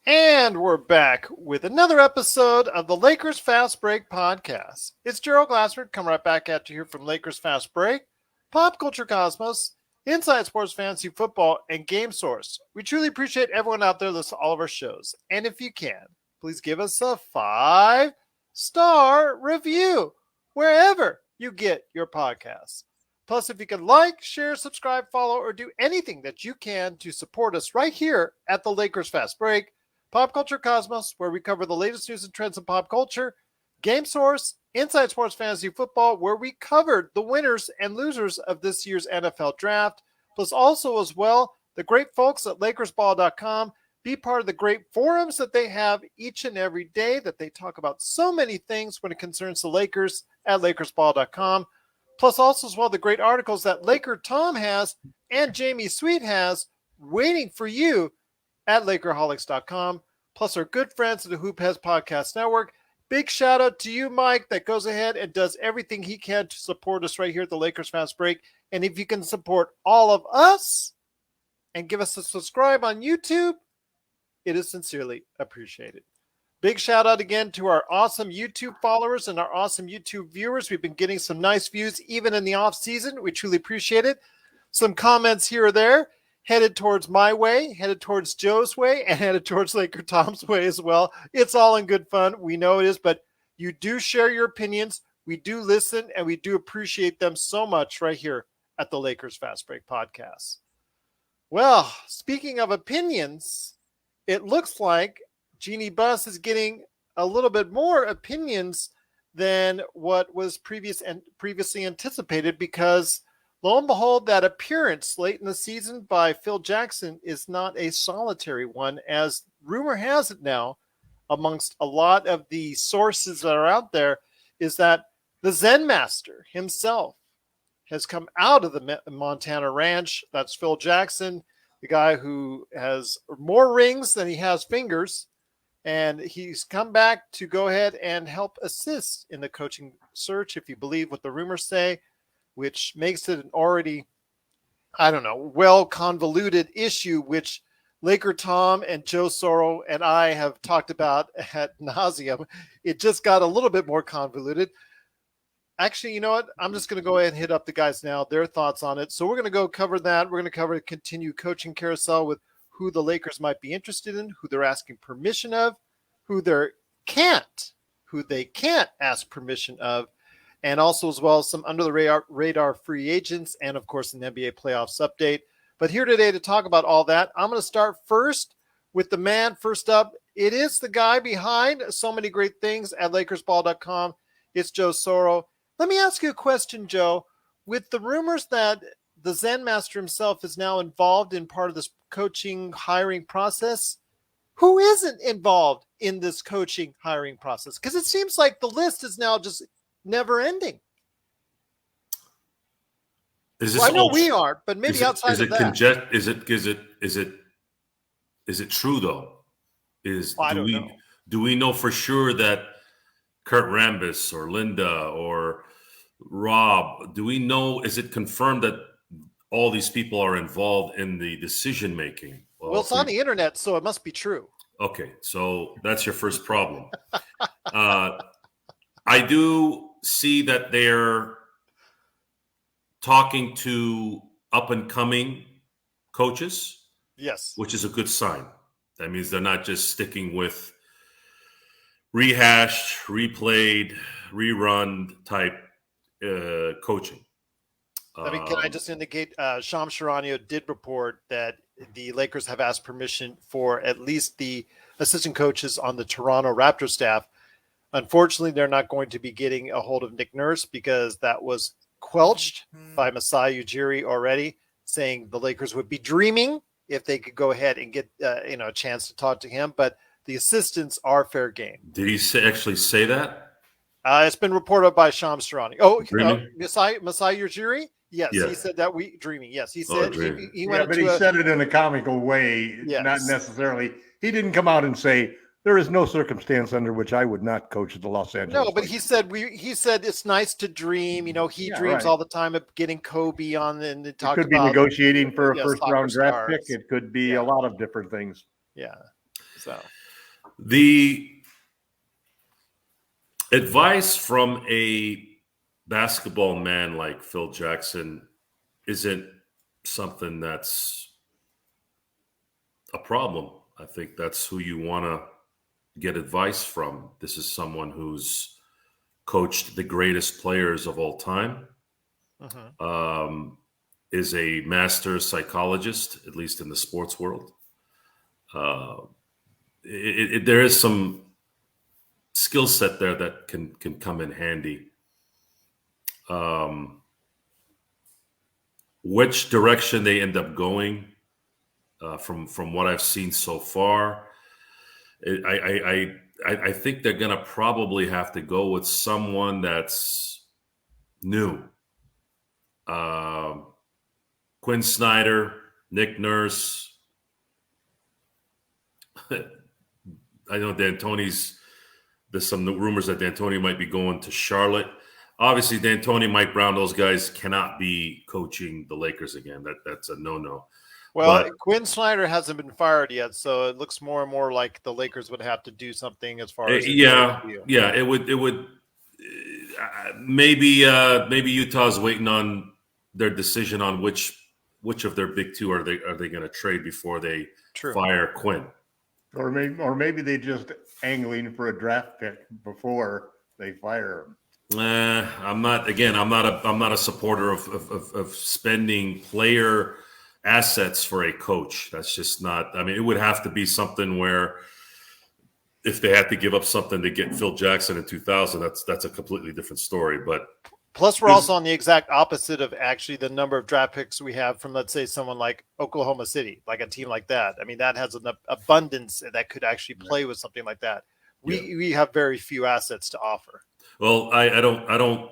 And we're back with another episode of the Lakers Fast Break podcast. It's Gerald Glassford coming right back at you here from Lakers Fast Break, Pop Culture Cosmos, Inside Sports Fantasy Football, and Game Source. We truly appreciate everyone out there listening to all of our shows. And if you can, please give us a 5-star review wherever you get your podcasts. Plus, if you can like, share, subscribe, follow, or do anything that you can to support us right here at the Lakers Fast Break, Pop Culture Cosmos, where we cover the latest news and trends in pop culture, Game Source, Inside Sports Fantasy Football, where we covered the winners and losers of this year's NFL Draft, plus also as well, the great folks at LakersBall.com. Be part of the great forums that they have each and every day that they talk about so many things when it concerns the Lakers at LakersBall.com. Plus also as well, the great articles that LakerTom has and Jamie Sweet has waiting for you at Lakerholics.com, plus our good friends at the Hoop Heads Podcast Network. Big shout out to you, Mike, that goes ahead and does everything he can to support us right here at the Lakers Fast Break. And if you can support all of us and give us a subscribe on YouTube, it is sincerely appreciated. Big shout out again to our awesome YouTube followers and our awesome YouTube viewers. We've been getting some nice views even in the off season. We truly appreciate it. Some comments here or there. Headed towards my way, headed towards Joe's way, and headed towards LakerTom's way as well. It's all in good fun. We know it is, but you do share your opinions. We do listen, and we do appreciate them so much right here at the Lakers Fast Break Podcast. Well, speaking of opinions, it looks like Jeannie Buss is getting a little bit more opinions than what was previously anticipated, because lo and behold, that appearance late in the season by Phil Jackson is not a solitary one, as rumor has it now, amongst a lot of the sources that are out there, is that the Zenmaster himself has come out of the Montana Ranch. That's Phil Jackson, the guy who has more rings than he has fingers, and he's come back to go ahead and help assist in the coaching search, if you believe what the rumors say, which makes it an already, well convoluted issue, which LakerTom and Joe Soro and I have talked about ad nauseum. It just got a little bit more convoluted. Actually, you know what? I'm just going to go ahead and hit up the guys now, their thoughts on it. So we're going to go cover that. We're going to cover the continued coaching carousel with who the Lakers might be interested in, who they're asking permission of, who they can't ask permission of, and also as well some under the radar free agents, and of course an NBA playoffs update. But here today to talk about all that, I'm going to start first with the man. First up, it is the guy behind so many great things at LakersBall.com. It's Joe Soro. Let me ask you a question, Joe. With the rumors that the Zenmaster himself is now involved in part of this coaching hiring process, who isn't involved in this coaching hiring process? Because it seems like the list is now just never ending. I know we aren't, but maybe outside of that. Is it true though? I don't know. Do we know for sure that Kurt Rambis or Linda or Rob, do we know, is it confirmed that all these people are involved in the decision making? Well, it's on the internet, so it must be true. Okay, so that's your first problem. I do see that they're talking to up-and-coming coaches. Yes. Which is a good sign. That means they're not just sticking with rehashed, replayed, rerun type coaching. Can I just indicate, Shams Charania did report that the Lakers have asked permission for at least the assistant coaches on the Toronto Raptors staff. Unfortunately, they're not going to be getting a hold of Nick Nurse, because that was quelched by Masai Ujiri already, saying the Lakers would be dreaming if they could go ahead and get a chance to talk to him. But the assistants are fair game. Did he actually say that? It's been reported by Shams Charania. Masai Ujiri? Yes, yeah. He said that dreaming. Yes, he said he went. But he said it in a comical way, not necessarily. He didn't come out and say there is no circumstance under which I would not coach the Los Angeles. No, but he said it's nice to dream. He dreams all the time of getting Kobe on, and it could be negotiating for a first round draft pick. It could be a lot of different things. Yeah. So The advice from a basketball man like Phil Jackson isn't something that's a problem. I think that's who you want to get advice from. This is someone who's coached the greatest players of all time, is a master psychologist, at least in the sports world. There is some skill set there that can come in handy. Which direction they end up going, from what I've seen so far, I think they're going to probably have to go with someone that's new. Quinn Snyder, Nick Nurse. I know D'Antoni's. There's some rumors that D'Antoni might be going to Charlotte. Obviously, D'Antoni, Mike Brown, those guys cannot be coaching the Lakers again. That's a no-no. Well, but Quinn Snyder hasn't been fired yet, so it looks more and more like the Lakers would have to do something as far as it would. Maybe Utah's waiting on their decision on which of their big two are they going to trade before they fire Quinn, or maybe they just angling for a draft pick before they fire him. I'm not a supporter of spending player assets for a coach. That's just not. I mean, it would have to be something where if they had to give up something to get Phil Jackson in 2000, that's a completely different story. But plus, we're also on the exact opposite of actually the number of draft picks we have from, let's say, someone like Oklahoma City, like a team like that. I mean, that has an abundance that could actually play with something like that. We have very few assets to offer. Well, I don't.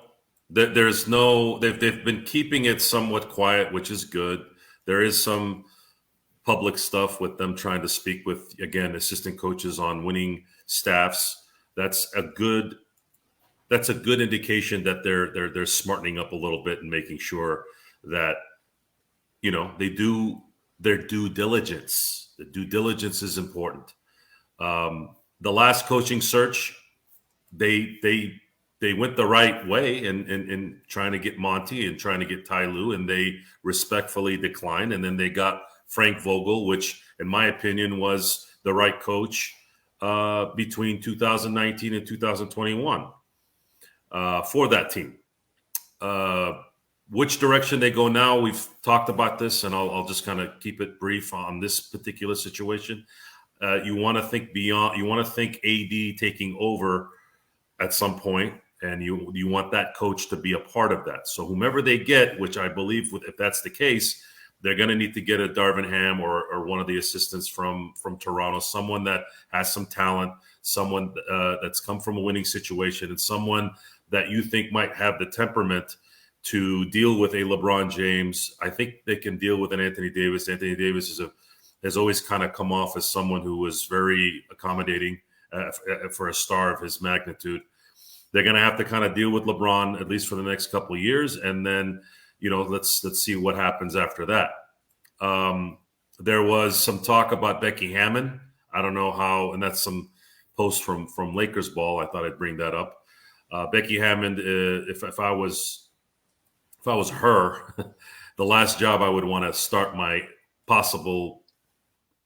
There's no. They've been keeping it somewhat quiet, which is good. There is some public stuff with them trying to speak with, again, assistant coaches on winning staffs. That's a good indication that they're smartening up a little bit and making sure that, you know, they do their due diligence. The due diligence is important. The last coaching search, they went the right way in trying to get Monty and trying to get Ty Lue, and they respectfully declined. And then they got Frank Vogel, which, in my opinion, was the right coach between 2019 and 2021 for that team. Which direction they go now, we've talked about this, and I'll just kind of keep it brief on this particular situation. You want to think beyond. You want to think AD taking over at some point, and you want that coach to be a part of that. So whomever they get, which I believe, if that's the case, they're going to need to get a Darvin Ham or one of the assistants from Toronto, someone that has some talent, someone that's come from a winning situation, and someone that you think might have the temperament to deal with a LeBron James. I think they can deal with an Anthony Davis. Anthony Davis has always kind of come off as someone who was very accommodating for a star of his magnitude. They're going to have to kind of deal with LeBron at least for the next couple of years, and then, you know, let's see what happens after that. There was some talk about Becky Hammon. I don't know how, and that's some post from Lakers Ball. I thought I'd bring that up. Becky Hammon, if I was her, the last job I would want to start my possible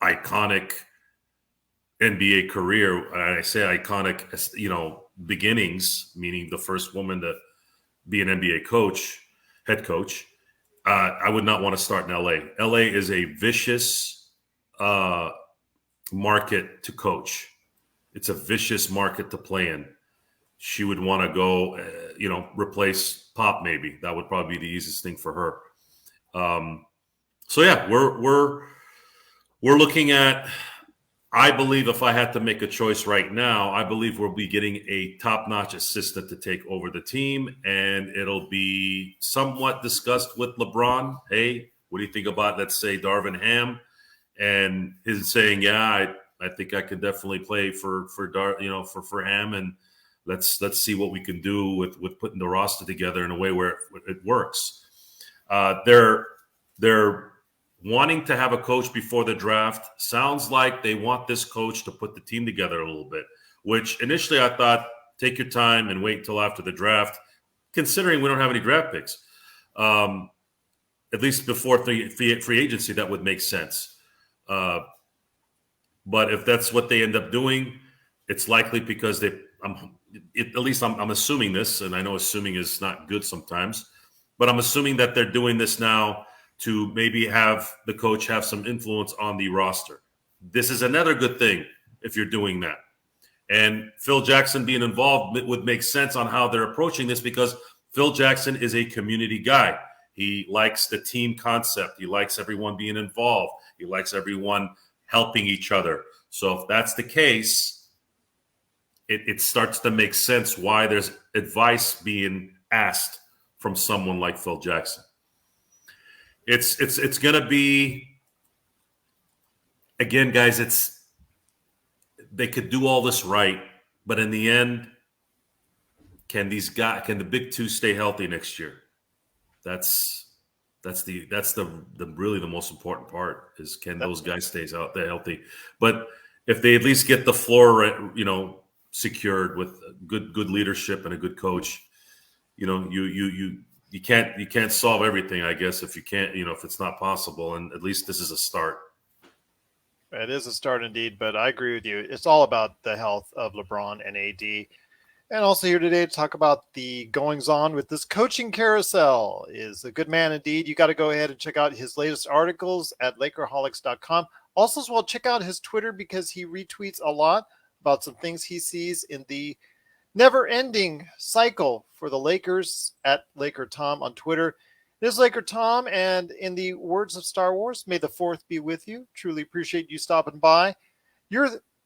iconic NBA career. And I say iconic, you know, beginnings, meaning the first woman to be an NBA coach, head coach. I would not want to start in LA. LA is a vicious market to coach. It's a vicious market to play in. She would want to go, replace Pop. Maybe that would probably be the easiest thing for her. So yeah, we're looking at. I believe if I had to make a choice right now, I believe we'll be getting a top-notch assistant to take over the team, and it'll be somewhat discussed with LeBron. Hey, what do you think about, let's say, Darvin Ham? And his saying, yeah, I think I could definitely play for Ham, and let's see what we can do with putting the roster together in a way where it works. They're wanting to have a coach before the draft sounds like they want this coach to put the team together a little bit, which initially I thought, take your time and wait until after the draft, considering we don't have any draft picks. At least before free agency, that would make sense. But if that's what they end up doing, it's likely because I'm assuming this, and I know assuming is not good sometimes, but I'm assuming that they're doing this now to maybe have the coach have some influence on the roster. This is another good thing if you're doing that. And Phil Jackson being involved would make sense on how they're approaching this, because Phil Jackson is a community guy. He likes the team concept. He likes everyone being involved. He likes everyone helping each other. So if that's the case, it starts to make sense why there's advice being asked from someone like Phil Jackson. It's going to be, again, guys, they could do all this right, but in the end, can the big two stay healthy next year? That's really the most important part, is can those guys stay out there healthy? But if they at least get the floor, secured with good leadership and a good coach, you can't solve everything, I guess, if you can't, if it's not possible. And at least this is a start. It is a start indeed, but I agree with you. It's all about the health of LeBron and AD. And also here today to talk about the goings-on with this coaching carousel is a good man indeed. You got to go ahead and check out his latest articles at LakerHolics.com. Also, as well, check out his Twitter, because he retweets a lot about some things he sees in the never-ending cycle for the Lakers at LakerTom on Twitter. It is LakerTom, and in the words of Star Wars, may the 4th be with you. Truly appreciate you stopping by.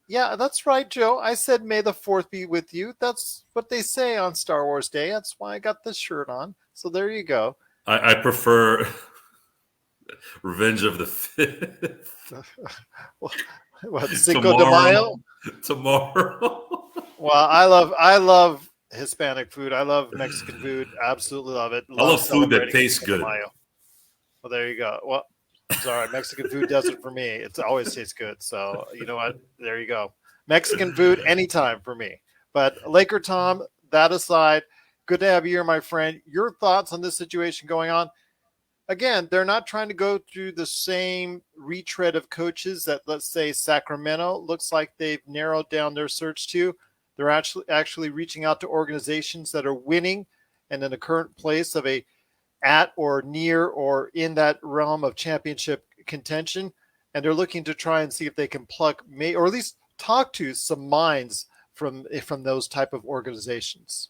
Yeah, that's right, Joe. I said, may the 4th be with you. That's what they say on Star Wars Day. That's why I got this shirt on. So there you go. I prefer Revenge of the 5th. What, Cinco de Mayo? Tomorrow. Well, I love Hispanic food. I love Mexican food. Absolutely love it. I love food that tastes good. Well, there you go. Well, sorry, Mexican food does it for me. It always tastes good. So you know what? There you go. Mexican food anytime for me. But LakerTom, that aside, good to have you here, my friend. Your thoughts on this situation going on? Again, they're not trying to go through the same retread of coaches that, let's say, Sacramento looks like they've narrowed down their search to. They're actually reaching out to organizations that are winning and in a current place of a at or near or in that realm of championship contention. And they're looking to try and see if they can pluck, or at least talk to some minds from those type of organizations.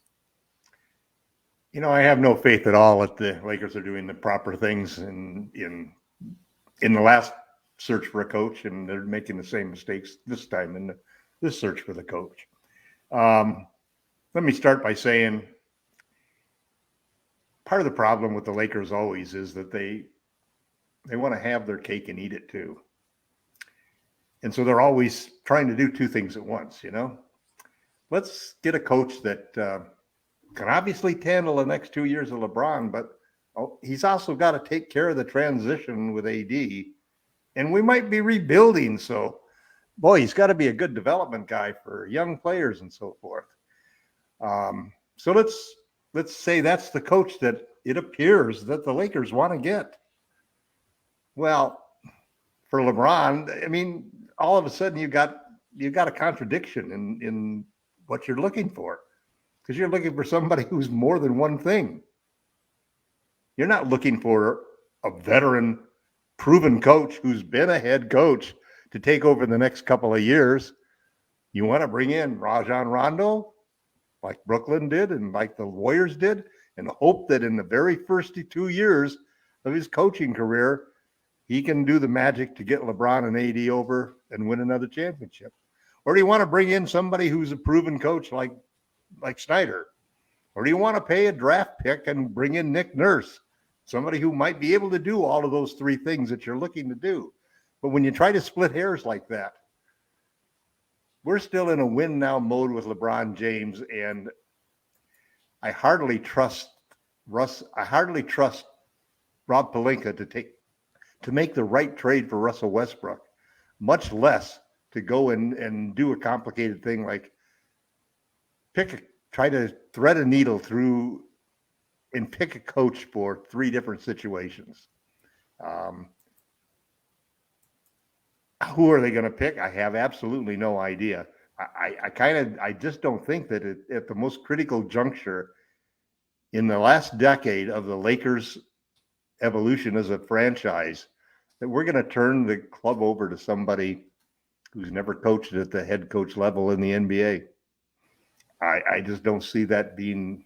I have no faith at all that the Lakers are doing the proper things in the last search for a coach, and they're making the same mistakes this time in this search for the coach. Let me start by saying part of the problem with the Lakers always is that they want to have their cake and eat it too. And so they're always trying to do two things at once, Let's get a coach that can obviously handle the next 2 years of LeBron, but he's also got to take care of the transition with AD. And we might be rebuilding, so boy, he's got to be a good development guy for young players and so forth. So let's say that's the coach that it appears that the Lakers want to get. Well, for LeBron, I mean, all of a sudden you got a contradiction in what you're looking for, because you're looking for somebody who's more than one thing. You're not looking for a veteran, proven coach who's been a head coach to take over the next couple of years. You want to bring in Rajon Rondo, like Brooklyn did and like the Warriors did, and hope that in the very first 2 years of his coaching career, he can do the magic to get LeBron and AD over and win another championship. Or do you want to bring in somebody who's a proven coach like Snyder? Or do you want to pay a draft pick and bring in Nick Nurse, somebody who might be able to do all of those three things that you're looking to do? But when you try to split hairs like that, we're still in a win now mode with LeBron James, and I hardly trust Rob Pelinka to make the right trade for Russell Westbrook, much less to go and do a complicated thing like try to thread a needle through and pick a coach for 3 different situations. Who are they going to pick? I have absolutely no idea. I just don't think that at the most critical juncture in the last decade of the Lakers' evolution as a franchise, that we're going to turn the club over to somebody who's never coached at the head coach level in the NBA. I just don't see that being.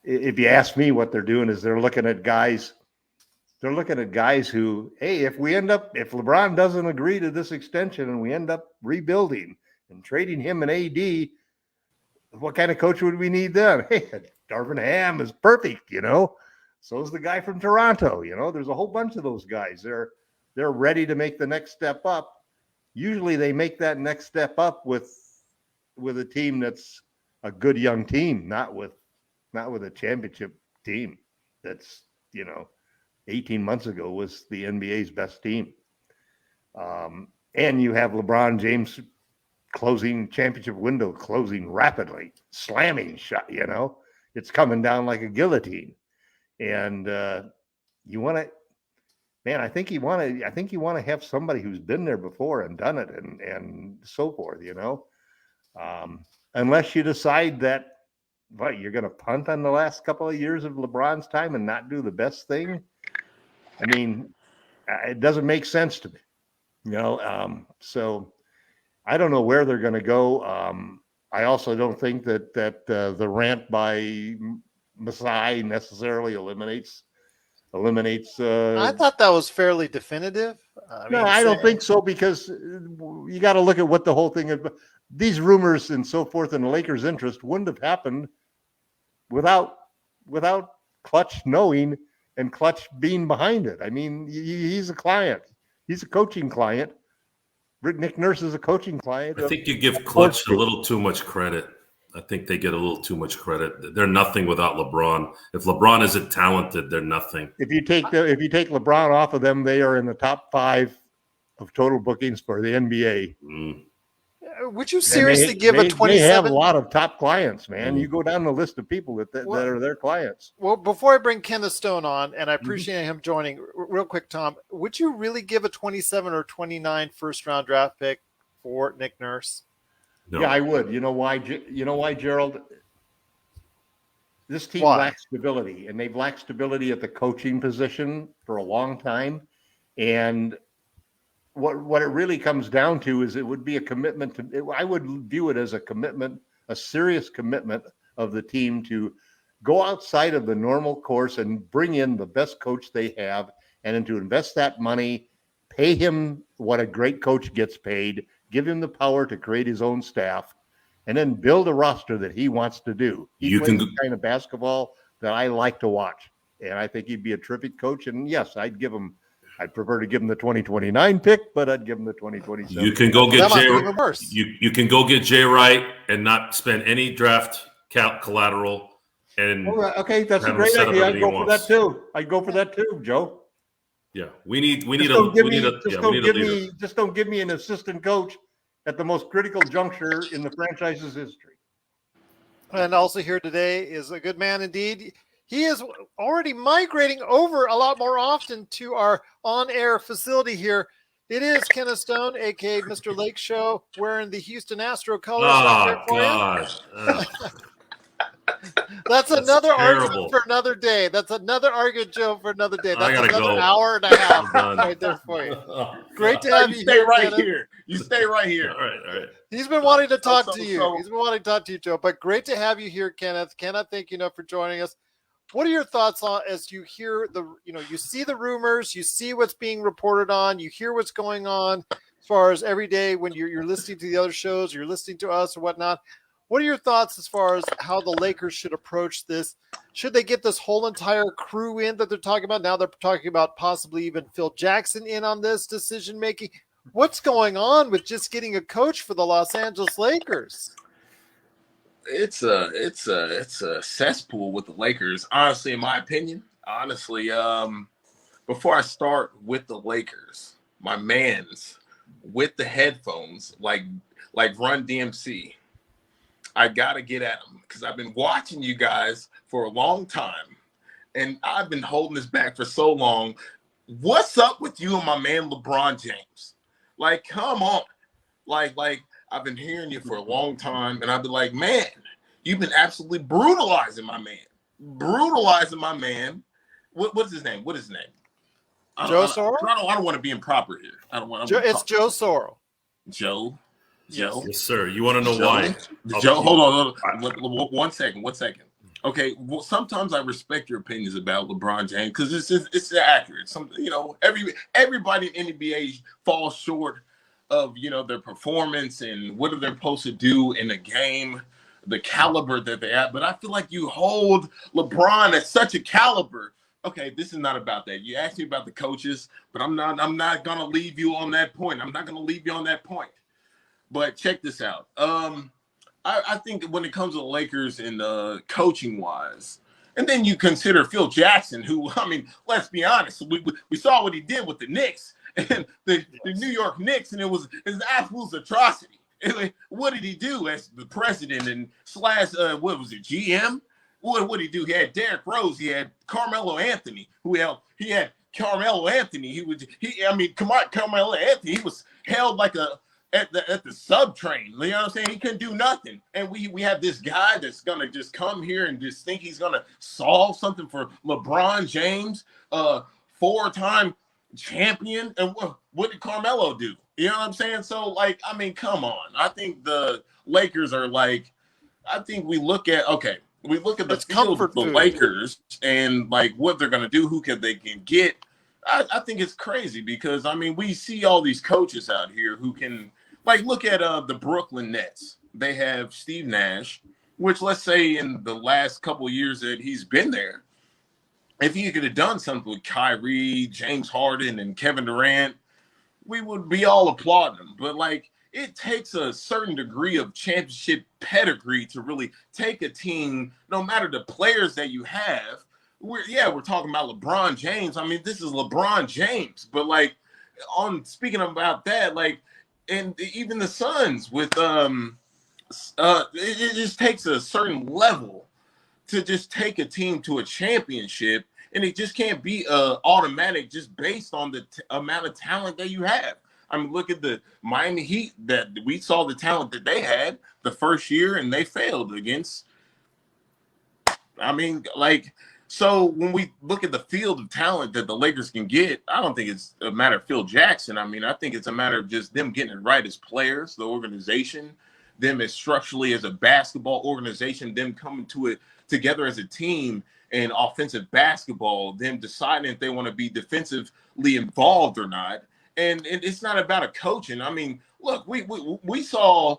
If you ask me, what they're doing is they're looking at guys who, hey, if LeBron doesn't agree to this extension and we end up rebuilding and trading him and AD, what kind of coach would we need then? Hey, Darvin Ham is perfect, So is the guy from Toronto, There's a whole bunch of those guys. They're ready to make the next step up. Usually they make that next step up with a team that's a good young team, not with a championship team that's, 18 months ago was the NBA's best team. And you have LeBron James championship window closing rapidly, slamming shut, it's coming down like a guillotine. And you want to, man, I think you want to have somebody who's been there before and done it and so forth, unless you decide that, you're going to punt on the last couple of years of LeBron's time and not do the best thing. I mean, it doesn't make sense to me, so I don't know where they're going to go. I also don't think that the rant by Masai necessarily eliminates. I thought that was fairly definitive. I don't think so, because you got to look at what the whole thing is. These rumors and so forth in the Lakers' interest wouldn't have happened without Clutch knowing and Clutch being behind it. I mean, he's a client. He's a coaching client. Nick Nurse is a coaching client. I think you give Clutch a little too much credit. I think they get a little too much credit. They're nothing without LeBron. If LeBron isn't talented, they're nothing. If you take LeBron off of them, they are in the top 5 of total bookings for the NBA. Would you seriously give a 27? They have a lot of top clients, man. You go down the list of people that are their clients. Well, before I bring Kenneth Stone on, and I appreciate him joining, real quick, Tom, would you really give a 27 or 29 first-round draft pick for Nick Nurse? No. Yeah, I would. You know why, Gerald? This team lacks stability, and they've lacked stability at the coaching position for a long time. And what it really comes down to is it would be a commitment I would view it as a commitment, a serious commitment of the team to go outside of the normal course and bring in the best coach they have, and then to invest that money, pay him what a great coach gets paid, give him the power to create his own staff, and then build a roster that he wants to do. He plays the kind of basketball that I like to watch, and I think he'd be a terrific coach. And yes, I'd prefer to give him the 2029 pick, but I'd give him the 2027. You can go get Jay. You can go get Jay Wright and not spend any draft collateral. And okay, that's a great idea. I'd go for that too. I'd go for that too, Joe. Yeah, we need a leader. Just don't give me an assistant coach at the most critical juncture in the franchise's history. And also here today is a good man indeed. He is already migrating over a lot more often to our on-air facility here. It is Kenneth Stone, a.k.a. Mr. Lake Show, wearing the Houston Astro colors. That's another argument for another day. That's another argument, Joe, for another day. That's another hour and a half right there for you. Great to have you stay here, right Kenneth. here. You stay right here. All right. He's been wanting to talk to you. He's been wanting to talk to you, Joe. But great to have you here, Kenneth. Kenneth, thank you for joining us. What are your thoughts on as you hear you see the rumors, you see what's being reported on, you hear what's going on as far as every day when you're listening to the other shows, you're listening to us or whatnot. What are your thoughts as far as how the Lakers should approach this? Should they get this whole entire crew in that they're talking about? Now they're talking about possibly even Phil Jackson in on this decision making. What's going on with just getting a coach for the Los Angeles Lakers? It's a cesspool with the Lakers, honestly, in my opinion. Honestly, before I start with the Lakers, my man's with the headphones, like Run DMC, I gotta get at him because I've been watching you guys for a long time, and I've been holding this back for so long. What's up with you and my man LeBron James? Like, come on. Like I've been hearing you for a long time, and I've been like, man, you've been absolutely brutalizing my man. Brutalizing my man. What's his name? What is his name? Joe Soro? I don't want to be improper here. I don't want to. It's Joe Soro. Joe. Yes, sir. You want to know why? Joe, hold on. One second. Okay, well, sometimes I respect your opinions about LeBron James because it's accurate. Everybody in NBA falls short of their performance and what are they supposed to do in a game, the caliber that they have. But I feel like you hold LeBron at such a caliber. Okay, this is not about that. You asked me about the coaches, but I'm not gonna leave you on that point. But check this out. I think when it comes to the Lakers and coaching wise, and then you consider Phil Jackson, who, I mean, let's be honest, we saw what he did with the Knicks and the New York Knicks, and it was an absolute atrocity. What did he do as the president and what was it, GM? What did he do? He had Derrick Rose, he had Carmelo Anthony, he had Carmelo Anthony. Carmelo Anthony, he was held like at the sub train. You know what I'm saying? He couldn't do nothing. And we have this guy that's gonna just come here and just think he's gonna solve something for LeBron James, 4-time champion. And what did Carmelo do? You know what I'm saying? So, like, I mean, come on. I think the Lakers are like, I think we look at the field of the Lakers and like what they're gonna do, they can get. I think it's crazy because I mean we see all these coaches out here who can, like, look at the Brooklyn Nets. They have Steve Nash, which, let's say in the last couple of years that he's been there, if he could have done something with Kyrie, James Harden, and Kevin Durant, we would be all applauding him. But like, it takes a certain degree of championship pedigree to really take a team, no matter the players that you have. We're talking about LeBron James. I mean, this is LeBron James. But like, speaking about that, like, and even the Suns with it just takes a certain level to just take a team to a championship, and it just can't be automatic just based on the amount of talent that you have. I mean, look at the Miami Heat that we saw the talent that they had the first year, and they failed against. I mean, like, so when we look at the field of talent that the Lakers can get, I don't think it's a matter of Phil Jackson. I mean, I think it's a matter of just them getting it right as players, the organization, them as structurally as a basketball organization, them coming to it together as a team and offensive basketball, them deciding if they want to be defensively involved or not. And it's not about a coaching. I mean, look, we saw,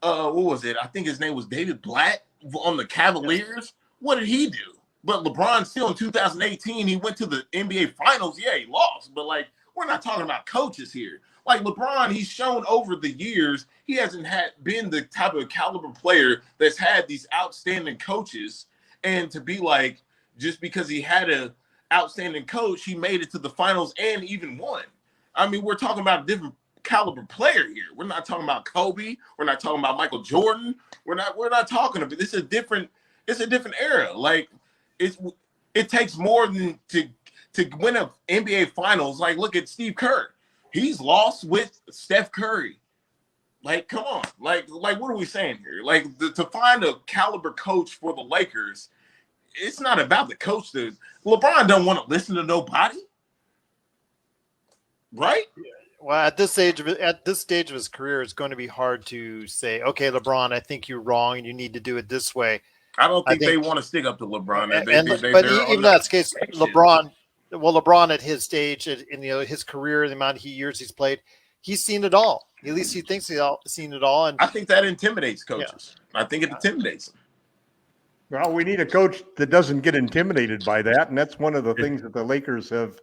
what was it? I think his name was David Blatt on the Cavaliers. What did he do? But LeBron still in 2018, he went to the NBA Finals. Yeah, he lost. But, like, we're not talking about coaches here. Like, LeBron, he's shown over the years he hasn't been the type of caliber player that's had these outstanding coaches. And to be like, just because he had an outstanding coach, he made it to the finals and even won. I mean, we're talking about a different caliber player here. We're not talking about Kobe. We're not talking about Michael Jordan. We're not talking about this. It's a different era. Like, it takes more than to win an NBA Finals. Like, look at Steve Kerr. He's lost with Steph Curry. Like, come on. Like what are we saying here? Like, to find a caliber coach for the Lakers, it's not about the coach. LeBron don't want to listen to nobody. Right? Well, at this stage of his career, it's going to be hard to say, okay, LeBron, I think you're wrong and you need to do it this way. I don't think they want to stick up to LeBron. But even in that case, LeBron at his stage, in his career, the amount of years he's played, he's seen it all. At least he thinks he's seen it all. And I think that intimidates coaches. Yeah. I think it intimidates them. Well, we need a coach that doesn't get intimidated by that, and that's one of the things that the Lakers have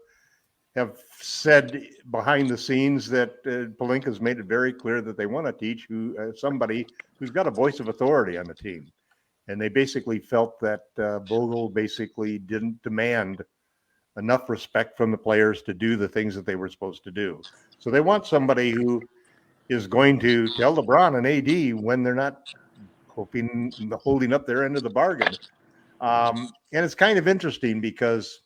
said behind the scenes, that Pelinka's made it very clear that they want to teach somebody who's got a voice of authority on the team. And they basically felt that Bogle basically didn't demand enough respect from the players to do the things that they were supposed to do. So they want somebody who is going to tell LeBron and AD when they're not holding up their end of the bargain. And it's kind of interesting because,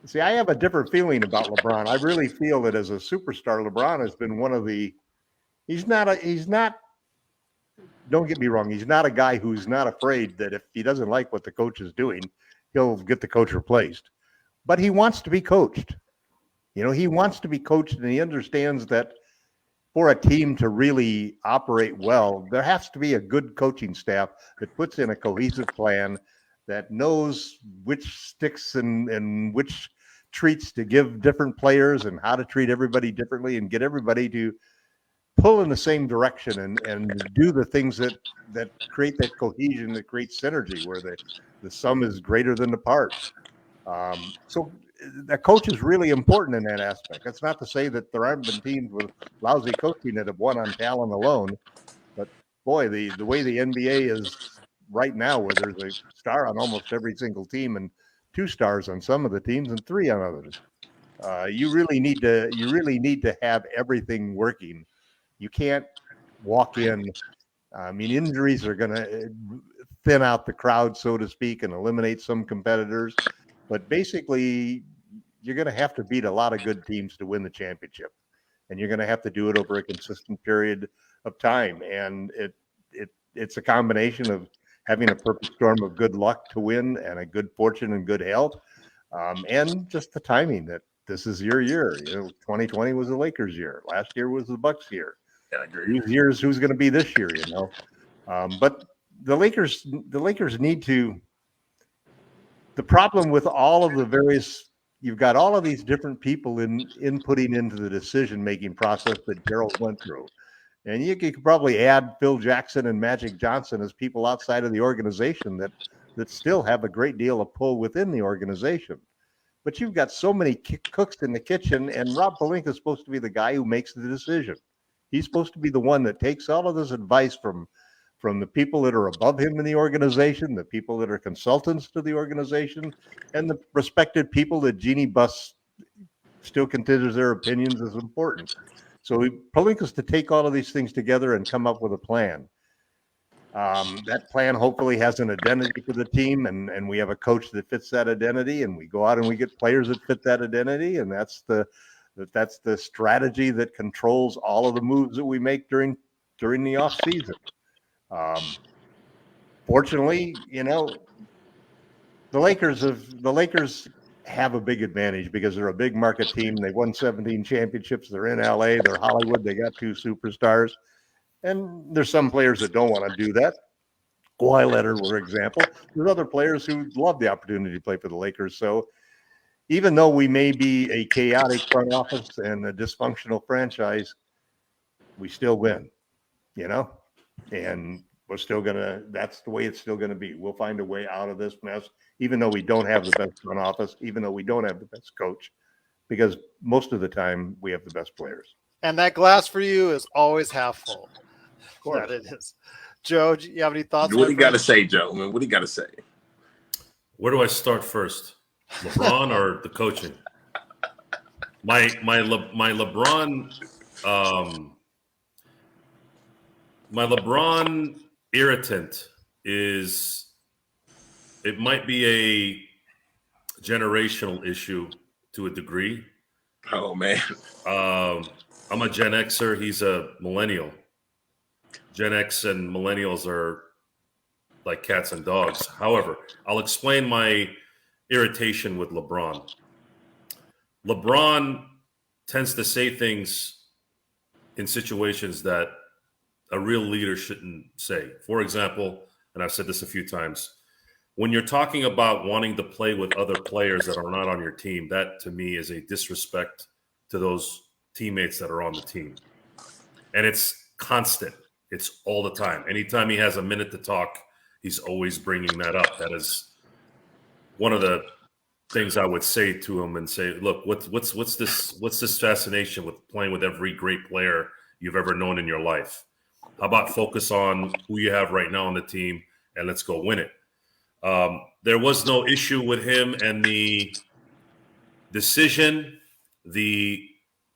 see, I have a different feeling about LeBron. I really feel that as a superstar, LeBron has been one of the, don't get me wrong, he's not a guy who's not afraid that if he doesn't like what the coach is doing, he'll get the coach replaced. But he wants to be coached. He wants to be coached, and he understands that for a team to really operate well, there has to be a good coaching staff that puts in a cohesive plan, that knows which sticks and which treats to give different players and how to treat everybody differently and get everybody to pull in the same direction and do the things that create that cohesion, that creates synergy, where the sum is greater than the parts. So the coach is really important in that aspect. That's not to say that there haven't been teams with lousy coaching that have won on talent alone, but boy, the way the NBA is right now, where there's a star on almost every single team and 2 stars on some of the teams and 3 on others, you really need to have everything working. You can't walk in. I mean, injuries are going to thin out the crowd, so to speak, and eliminate some competitors. But basically, you're going to have to beat a lot of good teams to win the championship, and you're going to have to do it over a consistent period of time. And it's a combination of having a perfect storm of good luck to win, and a good fortune and good health, and just the timing that this is your year. 2020 was the Lakers' year. Last year was the Bucks' year. I agree. These years, who's going to be this year? But the Lakers need to. The problem with all of the various, you've got all of these different people inputting into the decision-making process that Gerald went through. And you could probably add Phil Jackson and Magic Johnson as people outside of the organization that still have a great deal of pull within the organization. But you've got so many cooks in the kitchen, and Rob Pelinka is supposed to be the guy who makes the decision. He's supposed to be the one that takes all of this advice from the people that are above him in the organization, the people that are consultants to the organization, and the respected people that Jeannie Buss still considers their opinions as important. So Pelinka's to take all of these things together and come up with a plan. That plan hopefully has an identity for the team, and we have a coach that fits that identity, and we go out and we get players that fit that identity, and that's the strategy that controls all of the moves that we make during the off season. Fortunately, the Lakers have a big advantage because they're a big market team. They've won 17 championships. They're in LA. They're Hollywood. They got 2 superstars. And there's some players that don't want to do that. Kawhi Leonard, for example. There's other players who love the opportunity to play for the Lakers. So even though we may be a chaotic front office and a dysfunctional franchise, we still win, and we're still that's the way it's still going to be. We'll find a way out of this mess, even though we don't have the best front office, even though we don't have the best coach, because most of the time we have the best players. And that glass for you is always half full. Of course. That it is. Joe, do you have any thoughts? What do you got to say, Joe? Man, what do you got to say? Where do I start first? LeBron or the coaching? My LeBron my LeBron irritant is, it might be a generational issue to a degree. Oh man. I'm a Gen Xer. He's a millennial. Gen X and millennials are like cats and dogs. However, I'll explain my irritation with LeBron. LeBron tends to say things in situations that a real leader shouldn't say. For example, and I've said this a few times, when you're talking about wanting to play with other players that are not on your team, that to me is a disrespect to those teammates that are on the team. And it's constant. It's all the time. Anytime he has a minute to talk, he's always bringing that up. That is one of the things I would say to him and say, look, what's this fascination with playing with every great player you've ever known in your life? How about focus on who you have right now on the team and let's go win it? There was no issue with him and the decision, the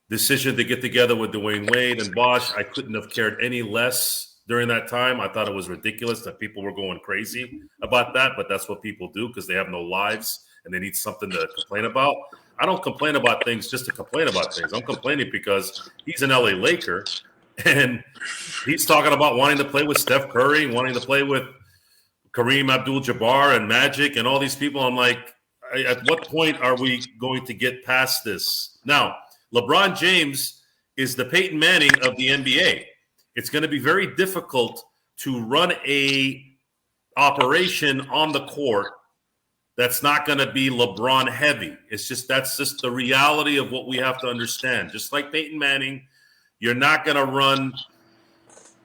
decision to get together with Dwayne Wade and Bosch, I couldn't have cared any less during that time. I thought it was ridiculous that people were going crazy about that, but that's what people do because they have no lives and they need something to complain about. I don't complain about things just to complain about things. I'm complaining because he's an LA Laker and he's talking about wanting to play with Steph Curry, wanting to play with Kareem Abdul-Jabbar and Magic and all these people. I'm like, at what point are we going to get past this? Now, LeBron James is the Peyton Manning of the NBA. It's going to be very difficult to run a operation on the court that's not going to be LeBron heavy. That's just the reality of what we have to understand. Just like Peyton Manning, you're not going to run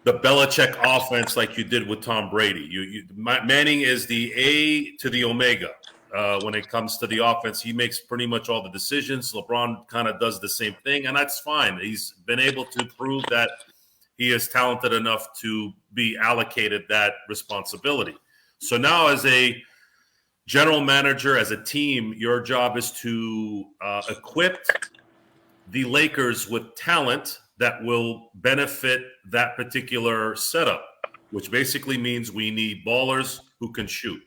the Belichick offense like you did with Tom Brady. Manning is the A to the Omega when it comes to the offense. He makes pretty much all the decisions. LeBron kind of does the same thing, and that's fine. He's been able to prove that he is talented enough to be allocated that responsibility. So now as a general manager, as a team, your job is to equip the Lakers with talent that will benefit that particular setup, which basically means we need ballers who can shoot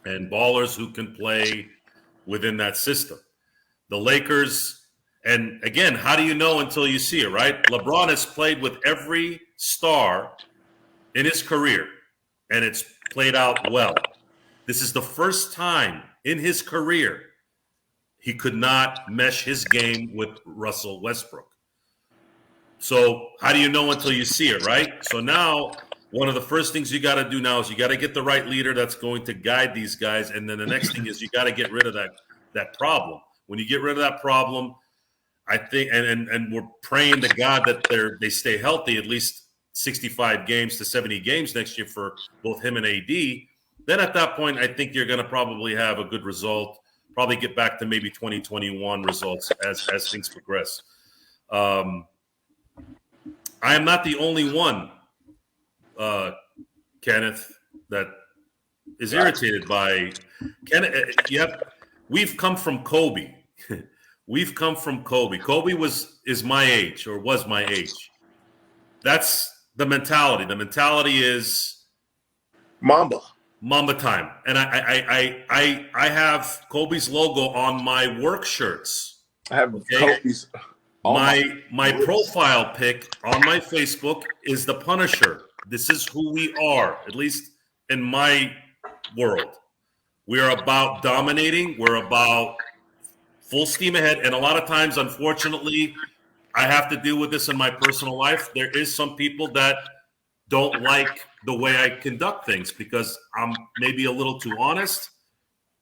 and ballers who can play within that system. The Lakers, and again, how do you know until you see it, right? LeBron has played with every star in his career, and it's played out well. This is the first time in his career he could not mesh his game with Russell Westbrook. So how do you know until you see it, right? So now one of the first things you got to do now is you got to get the right leader that's going to guide these guys. And then the next thing is you got to get rid of that problem. When you get rid of that problem, I think, and we're praying to God that they stay healthy, at least 65 games to 70 games next year for both him and AD. Then at that point, I think you're going to probably have a good result, probably get back to maybe 2021 results as things progress. I am not the only one, Kenneth, that is irritated by Kenneth. Yep, we've come from Kobe. We've come from Kobe. Kobe is my age or was my age. That's the mentality. The mentality is Mamba time. And I have Kobe's logo on my work shirts. I have Kobe's. My profile pic on my Facebook is the Punisher. This is who we are, at least in my world. We are about dominating. We're about full steam ahead. And a lot of times, unfortunately, I have to deal with this in my personal life. There is some people that don't like the way I conduct things because I'm maybe a little too honest.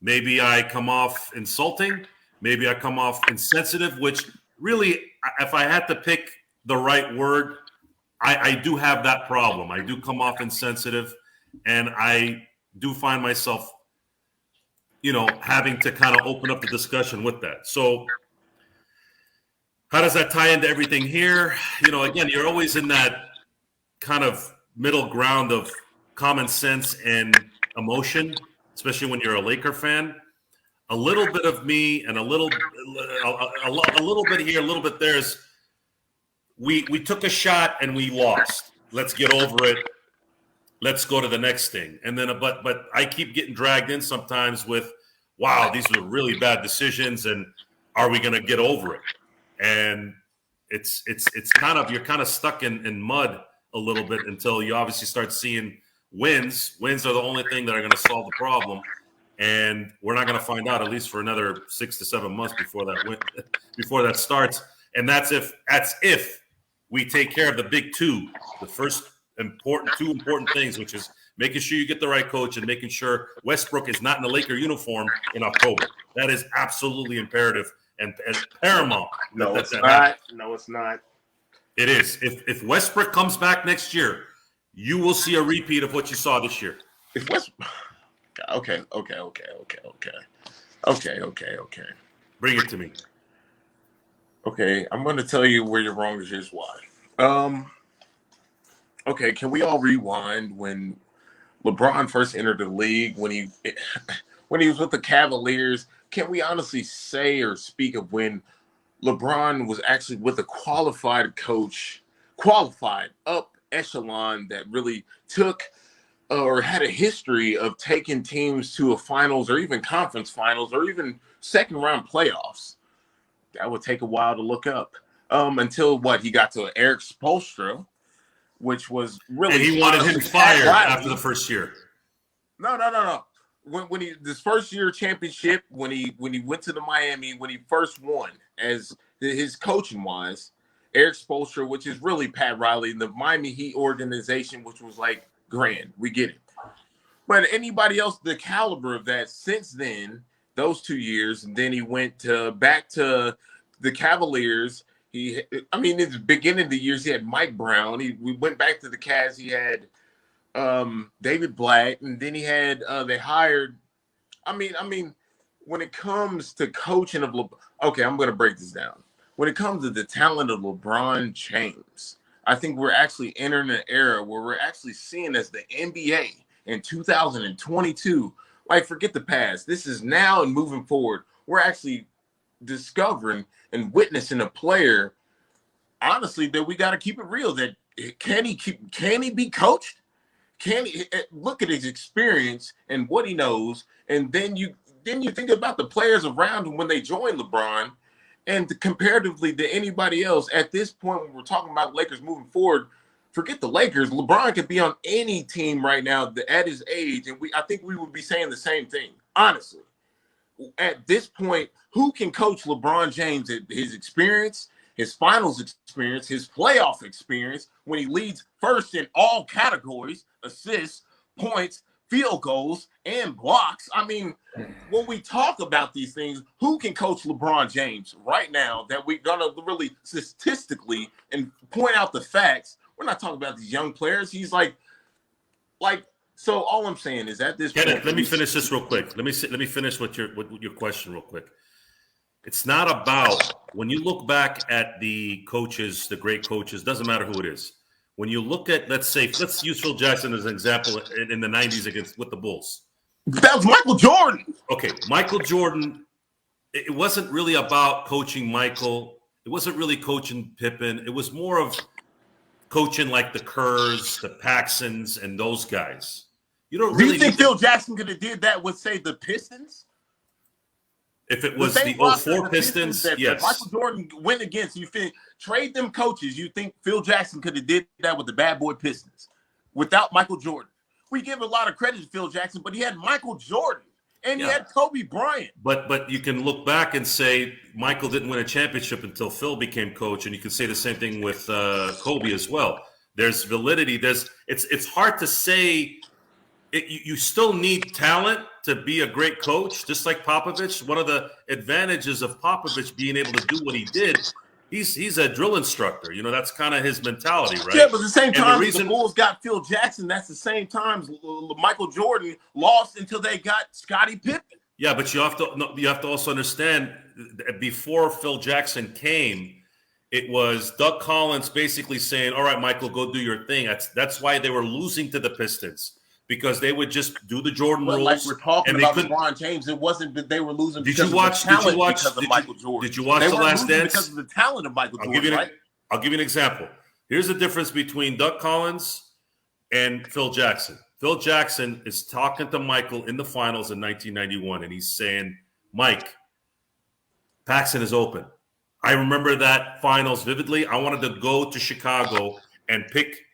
Maybe I come off insulting. Maybe I come off insensitive, which really, if I had to pick the right word, I do have that problem. I do come off insensitive, and I do find myself, having to kind of open up the discussion with that. So how does that tie into everything here? Again, you're always in that kind of middle ground of common sense and emotion, especially when you're a Laker fan. A little bit of me and a little bit here, a little bit there is we took a shot and we lost. Let's get over it. Let's go to the next thing. And then, but I keep getting dragged in sometimes with, wow, these were really bad decisions, and are we going to get over it? And it's kind of, you're kind of stuck in mud a little bit until you obviously start seeing wins. Wins are the only thing that are going to solve the problem. And we're not going to find out at least for another 6 to 7 months before that starts. And that's if we take care of the big two, the first two important things, which is making sure you get the right coach and making sure Westbrook is not in the Laker uniform in October. That is absolutely imperative and paramount. No, it's not. No, it's not. It is. If Westbrook comes back next year, you will see a repeat of what you saw this year. If Westbrook. Okay. Bring it to me. Okay, I'm going to tell you where you're wrong. Here's why. Okay, can we all rewind when LeBron first entered the league? When he was with the Cavaliers, can we honestly say or speak of when LeBron was actually with a qualified coach, qualified up echelon that really took or had a history of taking teams to a finals or even conference finals or even second round playoffs? That would take a while to look up. Until he got to Eric Spoelstra, which was really, and he wanted him fired after the first year. No. When he this first year championship, when he went to the Miami, when he first won as his coaching wise, Eric Spoelstra, which is really Pat Riley, the Miami Heat organization, which was like grand, we get it. But anybody else the caliber of that since then, those 2 years, and then he went back to the Cavaliers. In the beginning of the years, he had Mike Brown. We went back to the Cavs. He had David Black, and then he had they hired. When it comes to coaching of okay, I'm going to break this down. When it comes to the talent of LeBron James, I think we're actually entering an era where we're actually seeing as the NBA in 2022. Like, forget the past. This is now and moving forward. We're actually discovering and witnessing a player, honestly, that we got to keep it real. That can he be coached? Can he look at his experience and what he knows, and then you think about the players around him when they join LeBron, and comparatively to anybody else at this point when we're talking about Lakers moving forward. Forget the Lakers. LeBron could be on any team right now at his age, and I think we would be saying the same thing. Honestly, at this point, who can coach LeBron James at his experience, his finals experience, his playoff experience, when he leads first in all categories, assists, points, field goals, and blocks? When we talk about these things, who can coach LeBron James right now that we're going to really statistically and point out the facts? We're not talking about these young players. He's like, so all I'm saying is at this Kenneth, point. let me finish this real quick. Let me finish with your question real quick. It's not about, when you look back at the coaches, the great coaches, doesn't matter who it is. When you look at, let's use Phil Jackson as an example in the 90s with the Bulls. That was Michael Jordan. Okay, Michael Jordan, it wasn't really about coaching Michael. It wasn't really coaching Pippen. It was more of coaching like the Kerrs, the Paxsons, and those guys. You don't really. Do you think Phil Jackson could have did that with, say, the Pistons? If it was the 04 Pistons, yes. Michael Jordan went against, you think, trade them coaches, you think Phil Jackson could have did that with the bad boy Pistons without Michael Jordan? We give a lot of credit to Phil Jackson, but he had Michael Jordan and he had Kobe Bryant. But you can look back and say Michael didn't win a championship until Phil became coach, and you can say the same thing with Kobe as well. There's validity. It's hard to say. You still need talent to be a great coach, just like Popovich. One of the advantages of Popovich being able to do what he did, he's a drill instructor. That's kind of his mentality, right? Yeah, but at the same time, the Bulls got Phil Jackson. That's the same time Michael Jordan lost until they got Scottie Pippen. Yeah, but you have to also understand that before Phil Jackson came, it was Doug Collins basically saying, "All right, Michael, go do your thing." That's why they were losing to the Pistons. Because they would just do the Jordan rules. Like we're talking about LeBron James, it wasn't that they were losing because of Michael Jordan. Did you watch The Last Dance? Because of the talent of Michael Jordan, I'll give you an example. Here's the difference between Doug Collins and Phil Jackson. Phil Jackson is talking to Michael in the finals in 1991, and he's saying, "Mike, Paxson is open." I remember that finals vividly. I wanted to go to Chicago and pick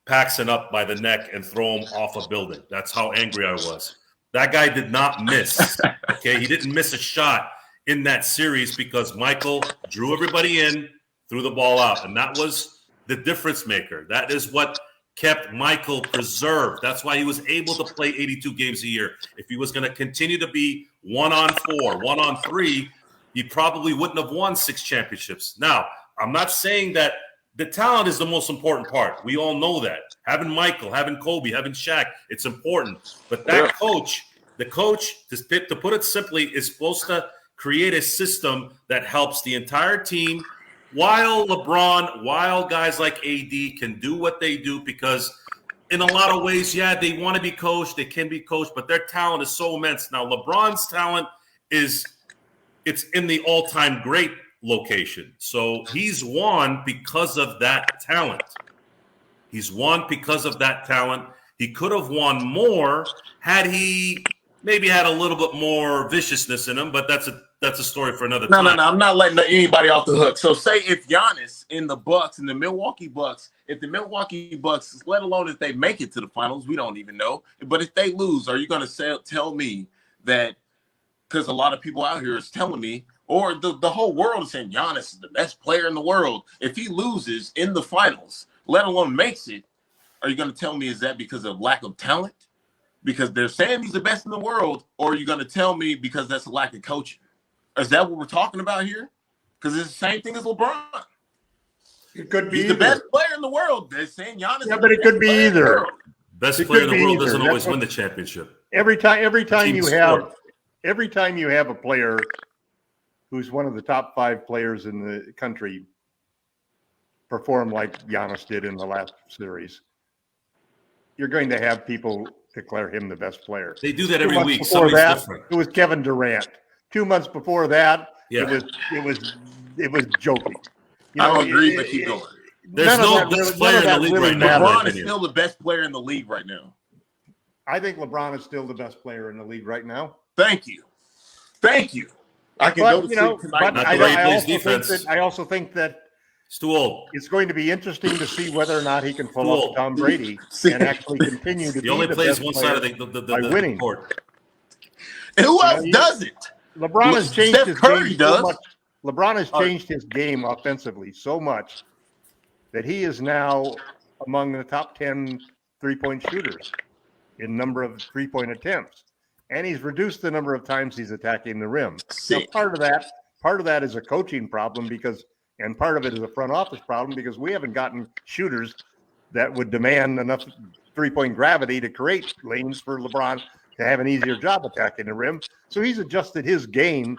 Paxson up by the neck and throw him off a building. That's how angry I was. That guy did not miss. Okay, he didn't miss a shot in that series because Michael drew everybody in, threw the ball out, and that was the difference maker. That is what kept Michael preserved. That's why he was able to play 82 games a year. If he was going to continue to be 1-on-4, 1-on-3, he probably wouldn't have won 6 championships. Now, I'm not saying that the talent is the most important part. We all know that. Having Michael, having Kobe, having Shaq, it's important. But that the coach, to put it simply, is supposed to create a system that helps the entire team while LeBron, while guys like AD can do what they do, because in a lot of ways, they want to be coached, they can be coached, but their talent is so immense. Now, LeBron's talent is it's in the all-time great location. So he's won because of that talent. He's won because of that talent. He could have won more had he maybe had a little bit more viciousness in him, but that's a story for another time. No. I'm not letting anybody off the hook. So say if Giannis in the Bucks and the Milwaukee Bucks, if the Milwaukee Bucks, let alone if they make it to the finals, we don't even know. But if they lose, are you going to tell me that? Because a lot of people out here is telling me, or the whole world is saying Giannis is the best player in the world. If he loses in the finals, let alone makes it, are you going to tell me is that because of lack of talent? Because they're saying he's the best in the world, or are you going to tell me because that's a lack of coaching? Is that what we're talking about here? Because it's the same thing as LeBron. It could be He's the best player in the world. They're saying Giannis. Yeah, but it could be either. Best player in the world doesn't always win the championship. Every time you have a player who's one of the top 5 players in the country perform like Giannis did in the last series, you're going to have people declare him the best player. They do that every week. Before that, it was Kevin Durant. 2 months before that, it was joking. I don't agree, but keep going. There's no best player in the league right now. LeBron is still the best player in the league right now. I think LeBron is still the best player in the league right now. Thank you. I can go to sleep tonight. But I also think that it's too old. It's going to be interesting to see whether or not he can pull up Tom Brady and actually continue to be the best one side of the winning. court. And who else does it? LeBron has changed his Curry game does. so much. LeBron has changed his game offensively so much that he is now among the top 10 three-point shooters in number of three-point attempts. And he's reduced the number of times he's attacking the rim. Now, part of that is a coaching problem and part of it is a front office problem because we haven't gotten shooters that would demand enough three-point gravity to create lanes for LeBron to have an easier job attacking the rim. So he's adjusted his game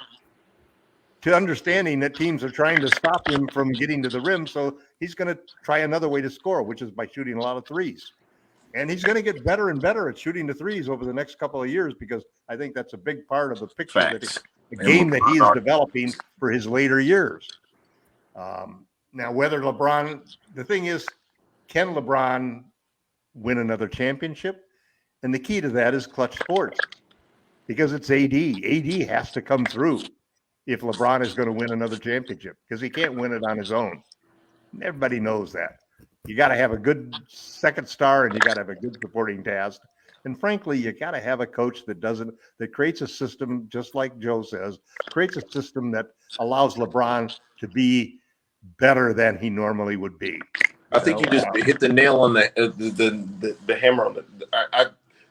to understanding that teams are trying to stop him from getting to the rim. So he's going to try another way to score, which is by shooting a lot of threes. And he's going to get better and better at shooting the threes over the next couple of years because I think that's a big part of the picture, the game that he is developing for his later years. Now, whether the thing is, can LeBron win another championship? And the key to that is clutch sports because it's AD. AD has to come through if LeBron is going to win another championship because he can't win it on his own. Everybody knows that. You got to have a good second star and you got to have a good supporting cast. And frankly, you got to have a coach that creates a system, just like Joe says, creates a system that allows LeBron to be better than he normally would be. I think you just hit the nail on the hammer on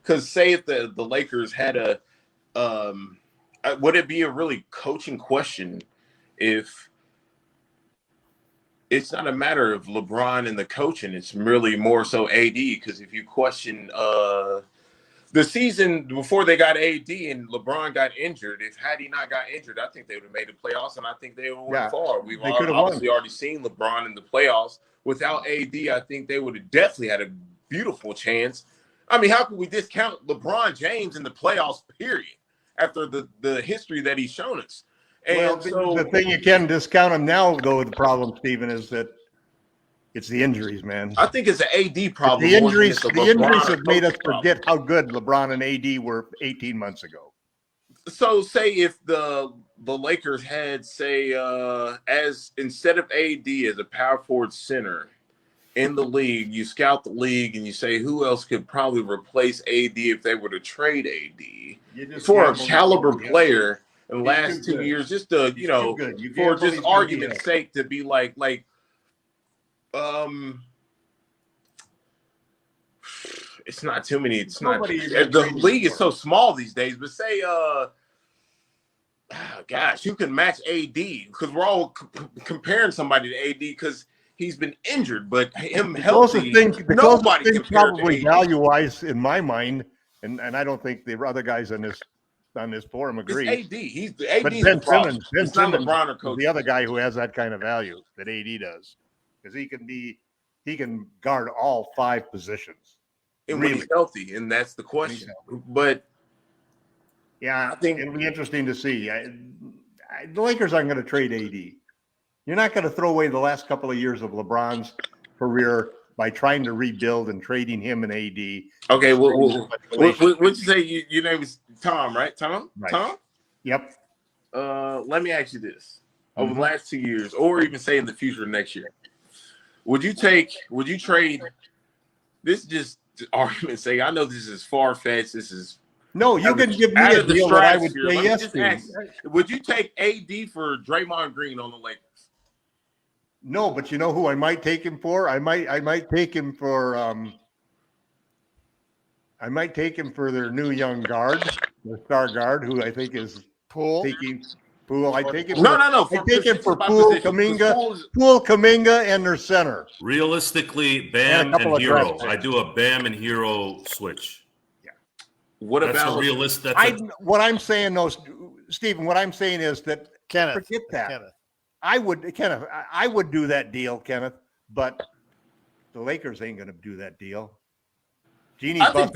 because say if the Lakers had would it be a really coaching question if it's not a matter of LeBron and the coaching, it's really more so AD, because if you question the season before they got AD and LeBron got injured, had he not got injured, I think they would have made the playoffs, and I think they would have went far. We've obviously already seen LeBron in the playoffs. Without AD, I think they would have definitely had a beautiful chance. I mean, how could we discount LeBron James in the playoffs, period, after the history that he's shown us? And the thing you can discount him now, though, the problem, Stephen, is that it's the injuries, man. I think it's an AD problem. The injuries have made us forget how good LeBron and AD were 18 months ago. So say if the Lakers had, say, as instead of AD as a power forward center in the league, you scout the league and you say who else could probably replace AD if they were to trade AD for a caliber player in the last 2 years, just to, for just argument's sake, to be like it's not too many. It's not. The league is so small these days. But say, gosh, who can match AD? Because we're all comparing somebody to AD because he's been injured. But him healthy, nobody can probably value-wise in my mind, and I don't think the other guys on this forum agree. It's AD. He's the AD. But Ben Simmons, it's not LeBron or Coach. The other guy who has that kind of value that AD does, because he can guard all 5 positions. And when he's healthy, and that's the question. But yeah, I think it'll be interesting to see. the Lakers aren't going to trade AD. You're not going to throw away the last couple of years of LeBron's career by trying to rebuild and trading him and AD. Okay, what'd you say? Your name is Tom, right? Tom? Right. Tom? Yep. Let me ask you this. Over the last 2 years, or even say in the future next year, would you trade this? Just argument's sake, I know this is far-fetched. This is no, you can give me out a of the deal that I would stratosphere. say Let me yes just to. ask, would you take AD for Draymond Green on the Lakers? No, but you know who I might take him for? I might take him for their new young guard, the star guard, who I think is Poole. taking Poole. I take him. No. I take him for Poole, Kuminga, and their center. Realistically, Bam and Hero. I do a Bam and Hero switch. Yeah. That's a realistic. What I'm saying, though, Stephen. What I'm saying is that Kenneth, forget that. Kenneth. I would do that deal, Kenneth, but the Lakers ain't going to do that deal. I think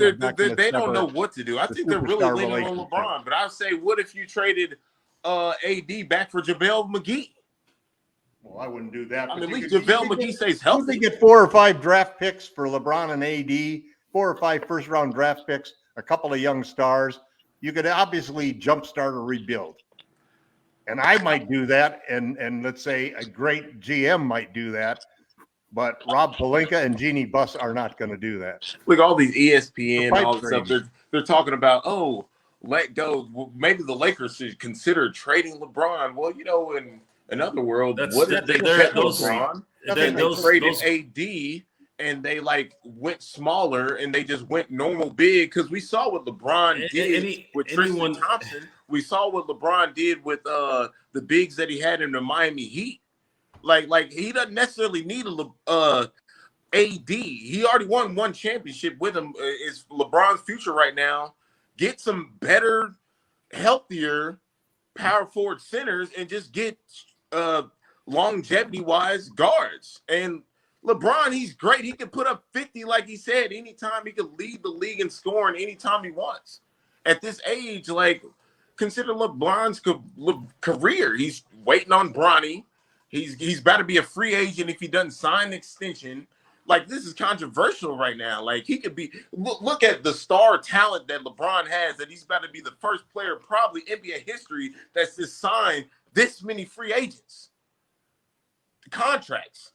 they don't know what to do. I think they're really leaning on LeBron. But I say, what if you traded AD back for JaVale McGee? Well, I wouldn't do that. I mean, at least JaVale McGee stays healthy. You could get 4 or 5 draft picks for LeBron and AD, 4 or 5 first-round draft picks, a couple of young stars. You could obviously jumpstart a rebuild. And I might do that, and let's say a great GM might do that, but Rob Pelinka and Jeannie Buss are not going to do that. Look, all these ESPN, all this stuff, they're talking about, let go. Well, maybe the Lakers should consider trading LeBron. Well, in another world, what if they kept LeBron? They traded AD, and they went smaller, and they just went normal big, because we saw what LeBron did with Tristan Thompson. We saw what LeBron did with the bigs that he had in the Miami Heat. Like he doesn't necessarily need a AD. He already won 1 championship with him. It's LeBron's future right now. Get some better, healthier power forward centers and just get longevity-wise guards. And LeBron, he's great. He can put up 50, like he said, anytime. He can lead the league in scoring anytime he wants. At this age, consider LeBron's career. He's waiting on Bronny. He's about to be a free agent if he doesn't sign an extension. This is controversial right now. He could be. Look at the star talent that LeBron has. That he's about to be the first player, probably NBA history, that's just signed this many free agents. The contracts.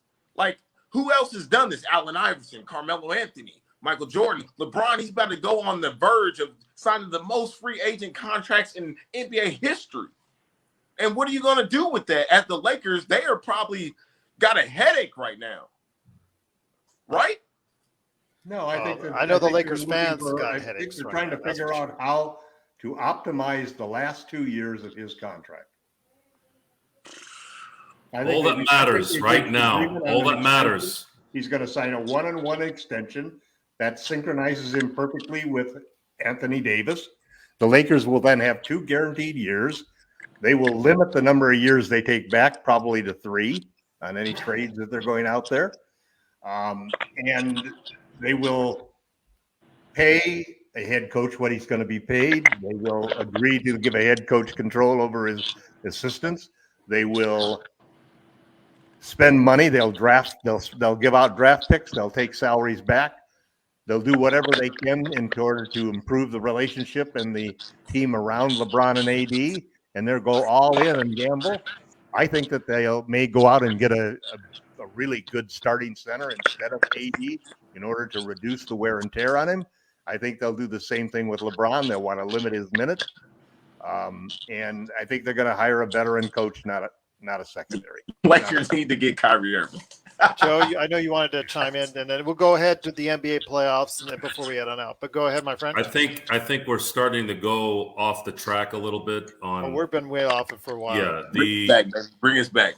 Who else has done this? Allen Iverson, Carmelo Anthony, Michael Jordan, LeBron. He's about to go on the verge of signing the most free agent contracts in NBA history. And what are you going to do with that? At the Lakers, they are probably got a headache right now. Right? No, I think I know the Lakers fans got headaches. They're trying to figure out how to optimize the last 2 years of his contract. All that matters right now. All that matters. He's going to sign a 1-on-1 extension that synchronizes him perfectly with Anthony Davis. The Lakers will then have 2 guaranteed years. They will limit the number of years they take back, probably to 3 on any trades that they're going out there. And they will pay a head coach what he's going to be paid. They will agree to give a head coach control over his assistants. They will spend money. They'll give out draft picks. They'll take salaries back. They'll do whatever they can in order to improve the relationship and the team around LeBron and AD, and they'll go all in and gamble. I think that they may go out and get a really good starting center instead of AD in order to reduce the wear and tear on him. I think they'll do the same thing with LeBron. They'll want to limit his minutes. And I think they're going to hire a veteran coach, not a secondary. Lakers need to get Kyrie Irving. Joe, I know you wanted to chime in, and then we'll go ahead to the NBA playoffs and then before we head on out. But go ahead, my friend. I think we're starting to go off the track a little bit. We've been way off it for a while. Yeah, bring us back.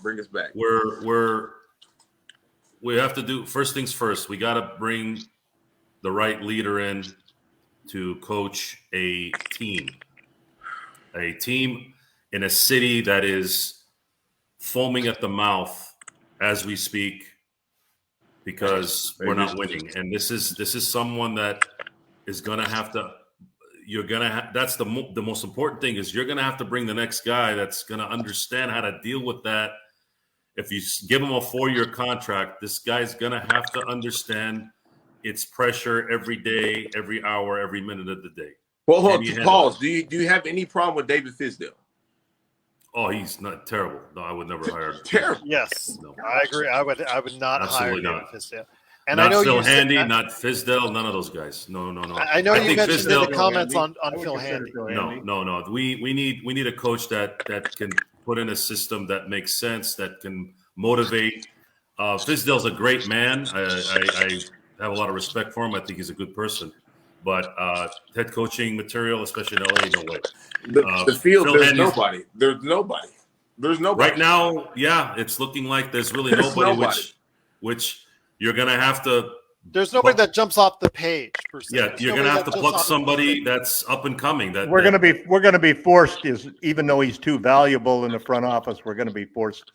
We have to do first things first. We got to bring the right leader in to coach a team in a city that is foaming at the mouth as we speak because we're not winning. And this is someone that is going to have to, you're gonna. That's the most important thing is you're gonna have to bring the next guy that's gonna understand how to deal with that. If you give him a 4-year contract, this guy's gonna have to understand it's pressure every day, every hour, every minute of the day. Well, hold on, pause. Do you have any problem with David Fizdale? Oh, he's not terrible. No, I would never hire him. Terrible. Yes, No. I agree. I would not Absolutely hire not. David Fizdale. And Not I know Phil Handy, not Fizdale, none of those guys. No. I know you mentioned in the Fizdale, comments on Phil Handy. No. We need a coach that can put in a system that makes sense, that can motivate. Fizdale's a great man. I have a lot of respect for him. I think he's a good person. But head coaching material, especially in LA, no way. The field, there's nobody. There's nobody. Right now, yeah, it's looking like there's really nobody. Which you're going to have to. There's nobody that jumps off the page. Per se. Yeah, you're going to have to pluck somebody that's up and coming. We're going to be forced, even though he's too valuable in the front office, we're going to be forced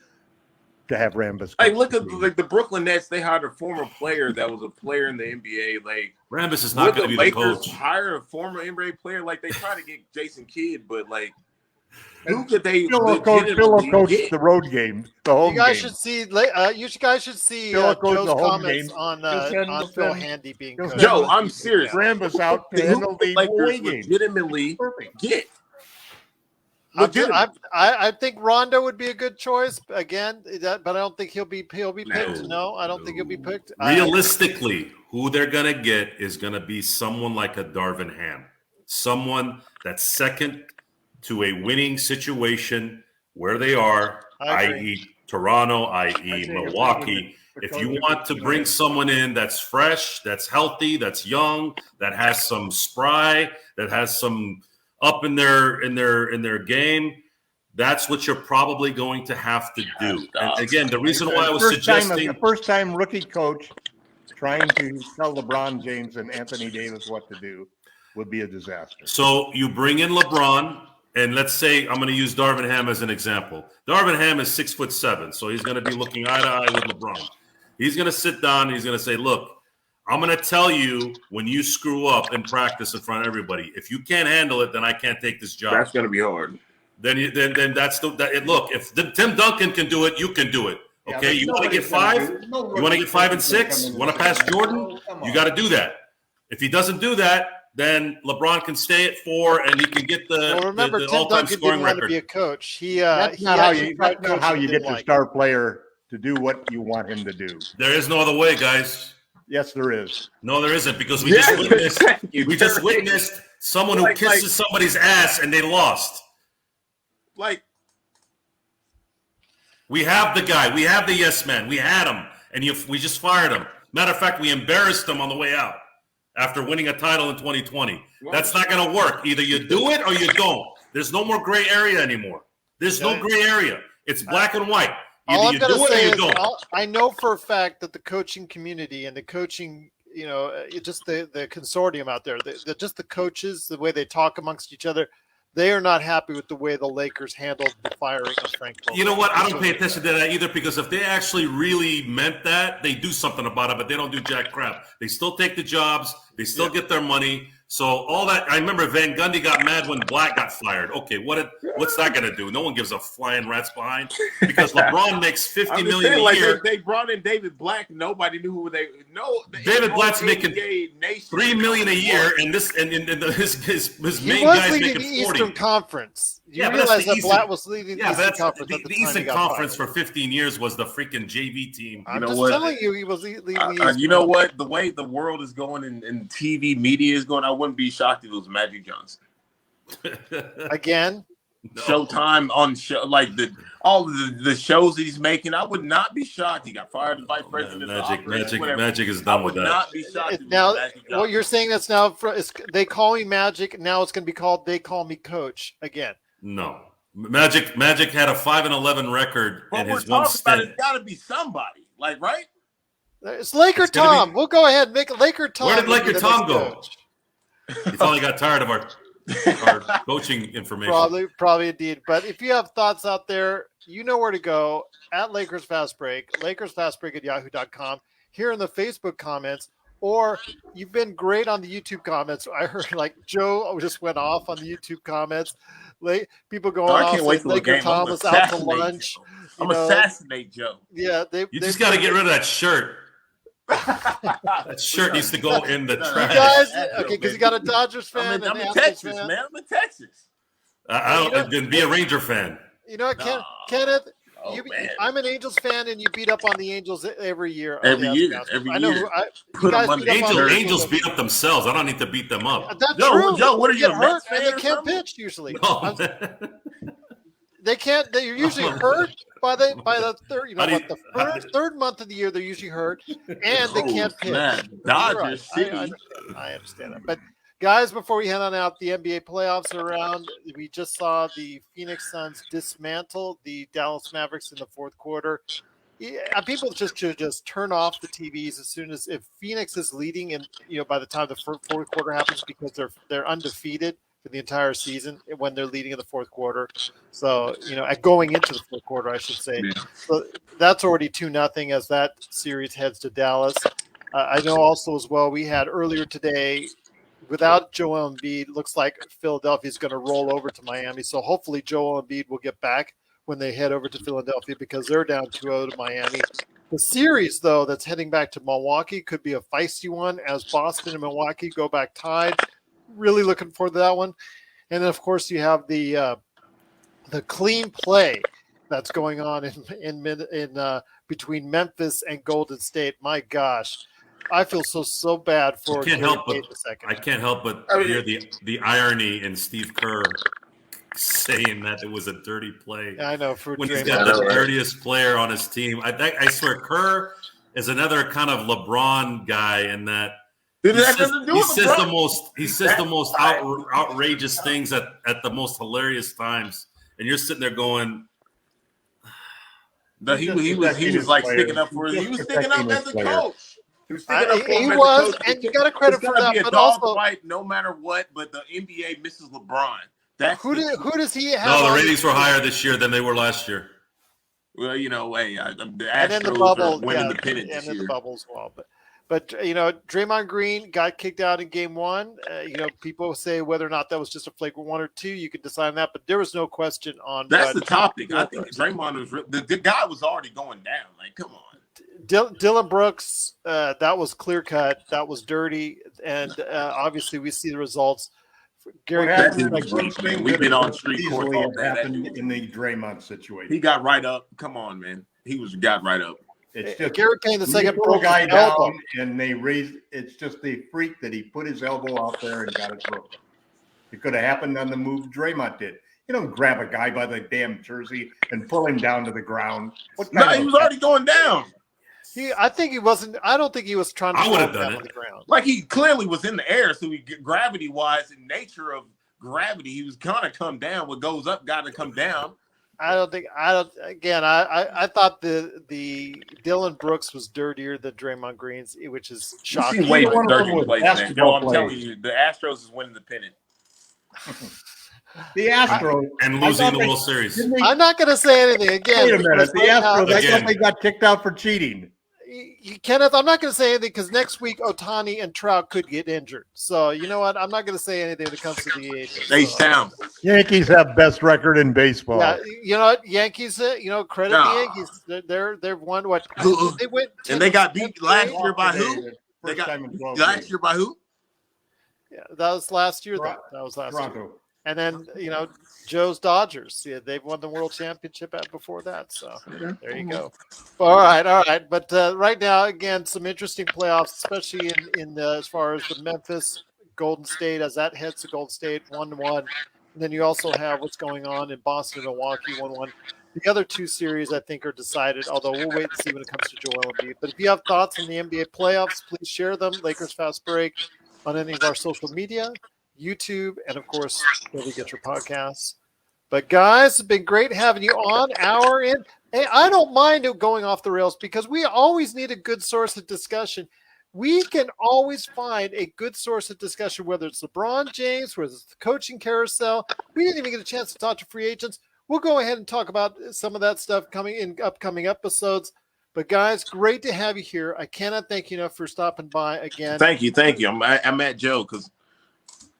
to have Rambis. Hey, look at the Brooklyn Nets. They hired a former player that was a player in the NBA. Like Rambis is not going to be the coach. Hire a former NBA player. Like they try to get Jason Kidd, but like who could they? Phil coached the road game, the home game. You guys should see Joe's comments on Phil Handy being coached. Joe, I'm serious. Rambis out to handle the away game. Legitimately get. I think Rondo would be a good choice again, but I don't think he'll be picked. No, I don't think he'll be picked. Realistically, who they're gonna get is gonna be someone like a Darvin Ham, someone that's second to a winning situation where they are, i.e. Toronto, i.e. Milwaukee. If you want to bring someone in that's fresh, that's healthy, that's young, that has some spry, that has some up in their game, that's what you're probably going to have to do. And again, the reason why I was suggesting the first-time rookie coach trying to tell LeBron James and Anthony Davis what to do would be a disaster. So you bring in LeBron, and let's say I'm going to use Darvin Ham as an example. Darvin Ham is 6'7", so he's going to be looking eye to eye with LeBron. He's going to sit down and he's going to say, "Look, I'm going to tell you when you screw up in practice in front of everybody. If you can't handle it, then I can't take this job." That's going to be hard. Then that's look. If Tim Duncan can do it, you can do it. Okay, you want to get 5? You want to get 5 and 6? You want to pass Jordan? You got to do that. If he doesn't do that, then LeBron can stay at 4 and he can get the all-time Duncan scoring didn't record. Want to be a coach. That's not how you get your star player to do what you want him to do. There is no other way, guys. Yes, there is. No, there isn't, because we just witnessed someone who kisses somebody's ass and they lost. We have the guy. We have the yes man. We had him, and we just fired him. Matter of fact, we embarrassed him on the way out after winning a title in 2020. That's not going to work. Either you do it or you don't. There's no more gray area anymore. There's no gray area. It's black and white. All I'm going to say is I know for a fact that the coaching community and the coaching, just the consortium out there, just the coaches, the way they talk amongst each other, they are not happy with the way the Lakers handled the firing of Frank Vogel. You know what? I don't pay attention to that either, because if they actually really meant that, they do something about it, but they don't do jack crap. They still take the jobs. They still get their money. So all that, I remember Van Gundy got mad when Black got fired. Okay, what's that going to do? No one gives a flying rat's behind, because LeBron makes $50 million a year. They brought in David Black. Nobody knew who they know. David Black's making $3 million a year, and his main guy's making $40. The Eastern Conference. You realize that Black was leading the Eastern Conference. The Eastern Conference for 15 years was the freaking JV team. I'm just telling you, he was leading the Eastern. You know what? The way the world is going and TV media is going, I wouldn't be shocked if it was Magic Johnson. Again? No. Showtime on show, like all the shows that he's making. I would not be shocked. He got fired as vice president. Magic is done with that. I would not be shocked. Now, what you're saying that's now they call me Magic. Now it's going to be called They Call Me Coach again. No, Magic had a 5-11 record in his one stint. It's got to be somebody, right? It's LakerTom. We'll go ahead and make LakerTom. Where did LakerTom go? He finally got tired of our coaching information. Probably indeed. But if you have thoughts out there, you know where to go at Lakers Fast Break, LakersFastBreak at yahoo.com, here in the Facebook comments, or you've been great on the YouTube comments. I heard like Joe just went off on the YouTube comments. People going I off can't wait saying till the game. LakerTom was out to lunch. I'm assassinate Joe. Yeah, You just got to get rid of that shirt. That shirt needs to go in the trash. You guys, okay, because you got a Dodgers fan. I'm in Texas, man. I'm in Texas. I don't be a Ranger fan. You know what, Kenneth? I'm an Angels fan, and you beat up on the Angels every year. Every year. I know. Angels beat up themselves. I don't need to beat them up. That's true. Joe, what are you, hurt, man? They can't pitch usually. No. They can't. They're usually hurt by the third. Third month of the year, they're usually hurt, and they can't pitch. Dodgers. Right. I understand that, but. Guys, before we head on out, the NBA playoffs are around. We just saw the Phoenix Suns dismantle the Dallas Mavericks in the fourth quarter. Yeah, people should just turn off the TVs as soon as if Phoenix is leading, and by the time the fourth quarter happens, because they're undefeated for the entire season when they're leading in the fourth quarter. So going into the fourth quarter, I should say. Yeah. So that's already 2-0 as that series heads to Dallas. I know also as well we had earlier today. Without Joel Embiid, looks like Philadelphia is going to roll over to Miami. So hopefully Joel Embiid will get back when they head over to Philadelphia because they're down 2-0 to Miami. The series, though, that's heading back to Milwaukee could be a feisty one as Boston and Milwaukee go back tied. Really looking forward to that one. And then, of course, you have the clean play that's going on in between Memphis and Golden State. My gosh. I feel so bad for. I can't help but hear the irony in Steve Kerr saying that it was a dirty play. I know when he's got the dirtiest player on his team. I swear Kerr is another kind of LeBron guy in that he says the most outrageous things at the most hilarious times, and you're sitting there going. He was like sticking up for. He was sticking up as a coach. He was, and you got to credit for that. But also, fight no matter what. But the NBA misses LeBron. Who does he have? No, the ratings were higher this year than they were last year. Well, the Astros and then the bubble, winning the pennant this year. The bubble as well. But Draymond Green got kicked out in Game 1. People say whether or not that was just a flagrant 1 or 2. You can decide on that, but there was no question on. That's the topic. I think Draymond was the guy was already going down. Like, come on. Dylan Brooks, that was clear cut. That was dirty, and obviously we see the results. Gary, we've been on street court all day. Happened in the Draymond situation. He got right up. Come on, man. Got right up. It's just Gary Payne the second broke guy down, and they raised. It's just the freak that he put his elbow out there and got it broken. It could have happened on the move Draymond did. You don't grab a guy by the damn jersey and pull him down to the ground. He was already going down. I think he wasn't. I don't think he was trying to. I would have done it. On the ground. Like he clearly was in the air, so gravity-wise, in nature of gravity, he was kind of come down. What goes up got to come down. I I thought the Dylan Brooks was dirtier than Draymond Green's, which is shocking. Way dirty plays, man. Yo, I'm telling you, the Astros is winning the pennant. The Astros and losing the World Series. I'm not going to say anything again. Wait a minute. The Astros, I thought they got kicked out for cheating. Kenneth, I'm not going to say anything because next week Ohtani and Trout could get injured. So you know what? I'm not going to say anything when it comes to the Angels. H-Town. Yankees have best record in baseball. Yeah, you know what? Yankees. Credit the Yankees. They've won what? They went and they got beat last year by who? They got last year by who? Yeah, that was last year. That was last year. And then, Joe's Dodgers. Yeah, they've won the World Championship before that. So there you go. All right. But right now, again, some interesting playoffs, especially in as far as the Memphis Golden State, as that heads to Golden State 1-1. And then you also have what's going on in Boston and Milwaukee 1-1. The other two series, I think, are decided, although we'll wait and see when it comes to Joel Embiid. But if you have thoughts on the NBA playoffs, please share them. Lakers Fast Break on any of our social media. YouTube, and of course, where we get your podcasts. But guys, it's been great having you on. Hour in. Hey, I don't mind it going off the rails because we always need a good source of discussion. We can always find a good source of discussion, whether it's LeBron James, whether it's the coaching carousel. We didn't even get a chance to talk to free agents. We'll go ahead and talk about some of that stuff coming in upcoming episodes. But guys, great to have you here. I cannot thank you enough for stopping by again. Thank you. I'm at Joe because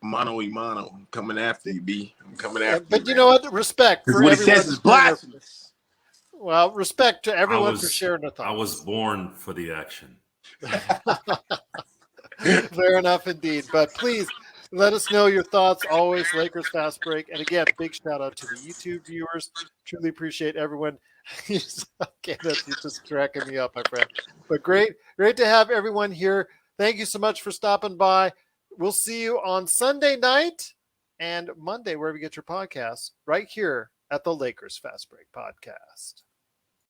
mano y mano. I'm coming after you, B. I'm coming after you. But you know what? Respect for what he everyone. says is blasphemous. Well, respect to everyone for sharing their thoughts. I was born for the action. Fair enough indeed. But please let us know your thoughts. Always Lakers Fast Break. And again, big shout out to the YouTube viewers. Truly appreciate everyone. Kenneth, you're just cracking me up, my friend. But great to have everyone here. Thank you so much for stopping by. We'll see you on Sunday night and Monday, wherever you get your podcasts, right here at the Lakers Fast Break Podcast.